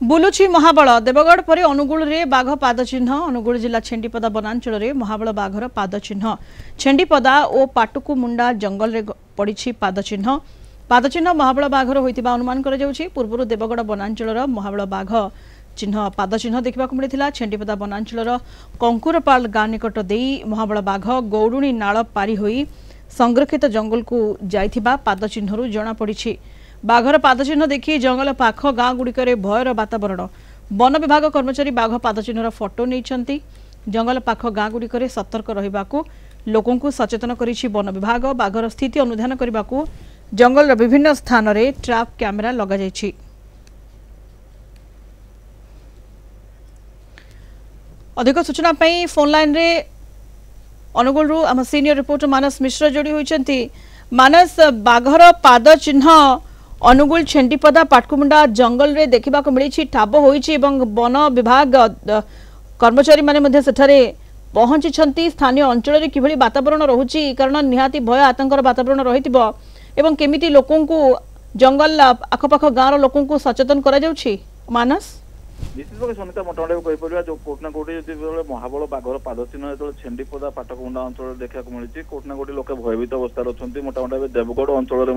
बुलुची महाबल देवगढ़ पर अनुगुल रे बाघ पादचिन्ह अनुगुल जिला छेंडीपदा वनांचल रे महाबल बाघर पादचिन्ह छेंडीपदा और पाटुकुमुंडा जंगल रे पड़ी पादचिन्ह महाबल बाघर होइतिबा अनुमान कर जाउछि। पूर्व देवगढ़ वनांचल महाबल बाघ चिन्ह पादचिन्ह देखा मिलता। छेंडीपदा वनांचल कंकुरपाल गाँ निकट दे महाबल बाघ गौडुणी नाल पारी होई संरक्षित जंगल को जाइथिबा पादचिन्हरु जना पड़ी। बाघर पादचिन्ह देखि जंगल पाख गाँ गुड़िक भयर वातावरण वन विभाग कर्मचारी बाघ पादचिन्हर फोटो नहीं जंगल पाख गाँ गुड़िक सतर्क रहिबाकु लोकों को सचेतन करिछि वन विभाग। बाघर स्थिति अनुधान करने जंगल विभिन्न स्थान रे ट्रैप कैमेरा लगा जाइछि। अधिक सूचना पाई फोन लाइन रे अनुगुल रु आम सीनियर रिपोर्टर मानस मिश्र जोड़ी होइछन्ति। मानस बाघर पाद चिन्ह अनुगुल छेंडीपदा पाटकुमुंडा जंगल रे देखा मिली ठाब होइछि एवं वन विभाग कर्मचारी माने मध्ये सेठारे पहुंची स्थानीय अंचल रे किभली वातावरण रहुछि कारण निहाती भय आतंकर वातावरण रहितिबो एवं केमिति लोकों को जंगल आखपाख गाँव लोकों को सचेतन करा जाउछि। मानस निश्चित भाव सनिता मोटामोटी कहीपर जो कोटना कोटी जो महाबल बाघर पादचिन्ह जो छेंडीपदा पाटकुमुंडा अंचल देखा मिली कोटना कोटी लोक भयभीत अवस्था अच्छा। मोटामोटी देवगढ़ अंचल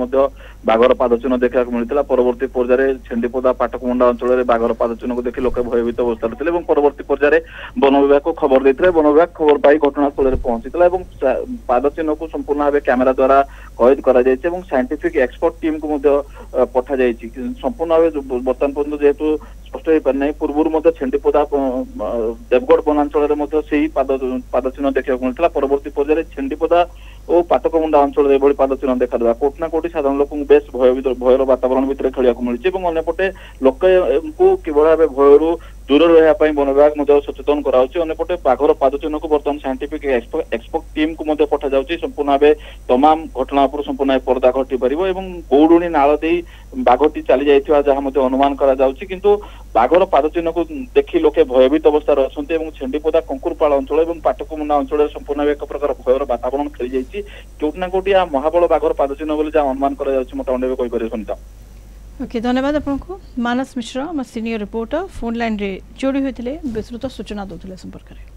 बाघर पादचिन्ह देखा मिलता। परवर्ती पर्यायर छेंडीपदा पाटकुमुंडा अंचल बाघर पादचिन्ह को देखि लोक भयभीत अवस्था रही। परवर्ती पर्यायर वन विभाग को खबर देते वन विभाग खबर पाई घटनास्थल में पहुंची पादचिन्ह को संपूर्ण भाव कैमेरा द्वारा कैद कर साइंटिफिक एक्सपर्ट टीम को पठा जाइए। संपूर्ण भाव बर्तमान पर्यटन जेहेतु स्पष्ट हो पारि पूर्व छेंडीपदा देवगढ़ वनांचल पादचिन्ह देखा मिलता। परवर्ती पर्यायर छेंडीपदा और पाटकुमुंडा अंचल ये पादचिन्ह देखा कोटना कोटी साधारण लोक बेस भयर वातावरण भितर खेलिया मिली। अंपटे लोक किभली भाव भयरू दूर रहा वन विभाग सचेतन करापटे बाघर पादचिन्ह को बर्तमान साइंटिफिक एक्सपर्ट टीम को पठा जाउछि। संपूर्ण भाव तमाम घटना उपर संपूर्ण पर्दा घटी पार गौडुणी नाल दे बाघटी चली जाइथिबा जहाँ अनुमान करा जाउछि। किंतु बाघर पादचिन्ह को देखि लोके भयभीत अवस्था अच्छा। छेंडीपदा कंकुरपाल अंचल और पाटकुमुंडा अंचल संपूर्ण भाव एक प्रकार भयर वातावरण खेली जाइछि। कोटना कोटी महाबल बाघर पादचिन्ह बोली जहाँ अनुमान करा जाउछि मोटामोटी कहीपर सनिता। ओके धन्यवाद आपको मानस मिश्र आम सीनियर रिपोर्टर फोन लाइन रे जोड़ी होते विस्तृत सूचना दूसरे संपर्क में।